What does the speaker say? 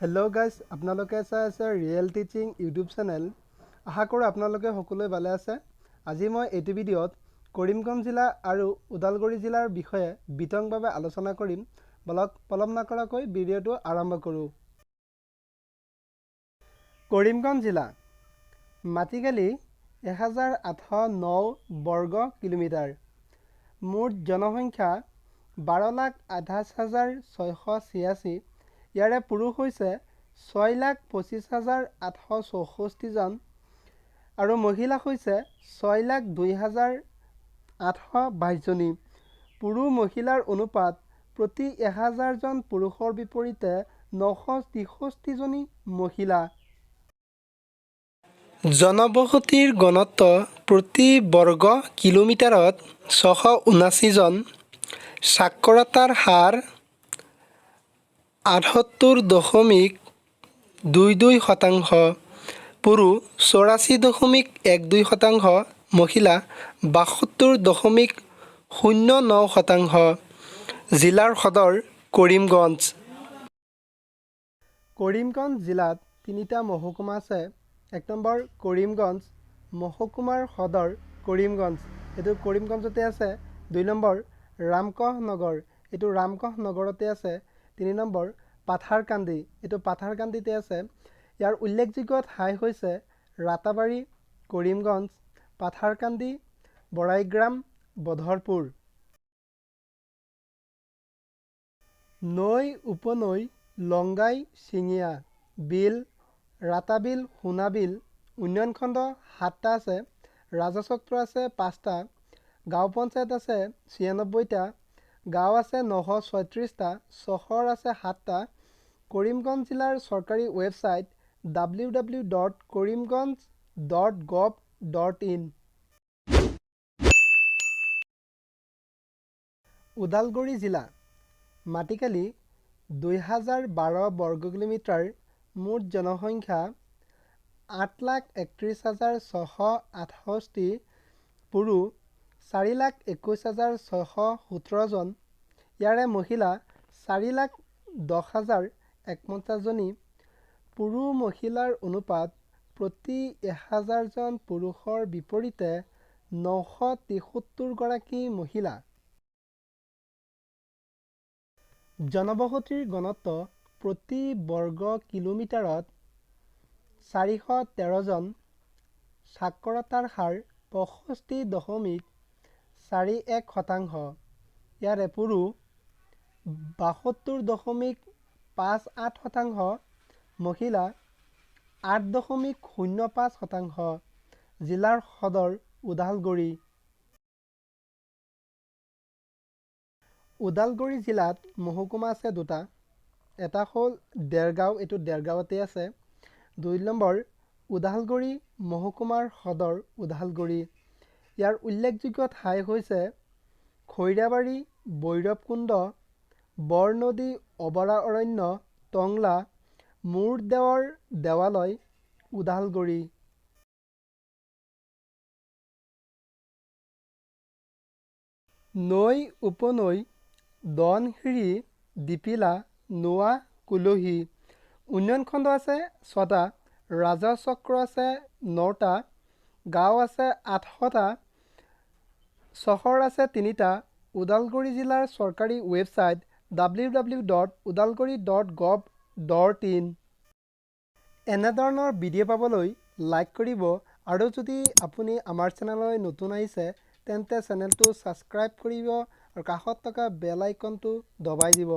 Hello' guys, আপোনালোকে চাই আছে ৰিয়েল টিচিং ইউটিউব চেনেল। আশা কৰোঁ আপোনালোকে সকলোৱে ভালে আছে। আজি মই এইটো ভিডিঅ'ত কৰিমগঞ্জ জিলা আৰু ওদালগুৰি জিলাৰ বিষয়ে বিতংভাৱে আলোচনা কৰিম। বলক পলম নকৰাকৈ ভিডিঅ'টো আৰম্ভ কৰোঁ। কৰিমগঞ্জ জিলা মাটিকালি 100809 বৰ্গ কিলোমিটাৰ, মুঠ জনসংখ্যা 12,28,686। ইয়াৰে পুৰুষ হৈছে 6,25,864 জন আৰু মহিলা হৈছে 6,02,822 জনী। পুৰুষ মহিলাৰ অনুপাত প্ৰতি 1000 জন পুৰুষৰ বিপৰীতে 963 জনী মহিলা। জনবসতিৰ ঘনত্ব প্ৰতি বৰ্গ কিলোমিটাৰত 679 জন। সাক্ষৰতাৰ হাৰ 78.22%, পুৰুষ 84.12%, মহিলা 72.09%। জিলাৰ সদৰ কৰিমগঞ্জ। কৰিমগঞ্জ জিলাত তিনিটা মহকুমা আছে। 1 নম্বৰ কৰিমগঞ্জ মহকুমাৰ সদৰ কৰিমগঞ্জ, এইটো কৰিমগঞ্জতে আছে। 2 নম্বৰ ৰামকহ নগৰ, এইটো ৰামকহ নগৰতে আছে। 3 নম্বৰ পাথাৰকান্দি, এইটো পাথাৰকান্দিতে আছে। ইয়াৰ উল্লেখযোগ্য ঠাই হৈছে ৰাতাবাৰী, কৰিমগঞ্জ, পাথাৰকান্দি, বৰাইগ্ৰাম, বধৰপুৰ। নৈ, উপনৈ, লংগাই, চিঙিয়া, বিল, ৰাতাবিল, সোণাবিল। উন্নয়ন খণ্ড 7টা আছে। ৰাজচক্ৰ আছে 5টা। গাঁও পঞ্চায়ত আছে 96টা। গাঁও আছে 936টা। চহৰ আছে 7টা। কৰিমগঞ্জ জিলাৰ চৰকাৰী ৱেবছাইট www.karimganj.gov.in। ওদালগুৰি জিলা মাটিকালি 2012 বৰ্গ কিলোমিটাৰ, মুঠ জনসংখ্যা 8,31,668, পুৰুষ 4,21,617 জন। ইয়াৰে মহিলা 4,10,051 জনী। পুৰুষ মহিলাৰ অনুপাত প্ৰতি 1000 জন পুৰুষৰ বিপৰীতে 973 গৰাকী মহিলা। জনবসতিৰ ঘনত্ব প্ৰতি বৰ্গ কিলোমিটাৰত 413 জন। সাক্ষৰতাৰ হাৰ 65.41%। ইয়াৰে পুৰুষ 72.58%, মহিলা 8.05%। জিলাৰ সদৰ ওদালগুৰি। ওদালগুৰি জিলাত মহকুমা আছে 2টা। এটা হ'ল দেৰগাঁও, এইটো দেৰগাঁৱতে আছে। 2 নম্বৰ ওদালগুৰি মহকুমাৰ সদৰ ওদালগুৰি। ইয়াৰ উল্লেখযোগ্য ঠাই হৈছে খৈৰাবাৰী, ভৈৰৱকুণ্ড, বৰনদী অভয়া অৰণ্য, টংলা, মূৰদেৱৰ দেৱালয়, ওদালগুৰি। নৈ, উপনৈ, দনশিৰি, দিপিলা, নোৱা, কুলহী। উন্নয়ন খণ্ড আছে 6টা। ৰাজচক্ৰ আছে 9টা। গাঁও আছে 800টা। চহৰ আছে 3টা। ওদালগুৰি জিলাৰ চৰকাৰী ৱেবছাইট www.udalguri.gov.in। এনেধৰণৰ ভিডিঅ' পাবলৈ লাইক কৰিব, আৰু যদি আপুনি আমাৰ চেনেললৈ নতুন আহিছে তেন্তে চেনেলটো ছাবস্ক্ৰাইব কৰিব আৰু কাষত থকা বেল আইকনটো দবাই দিব।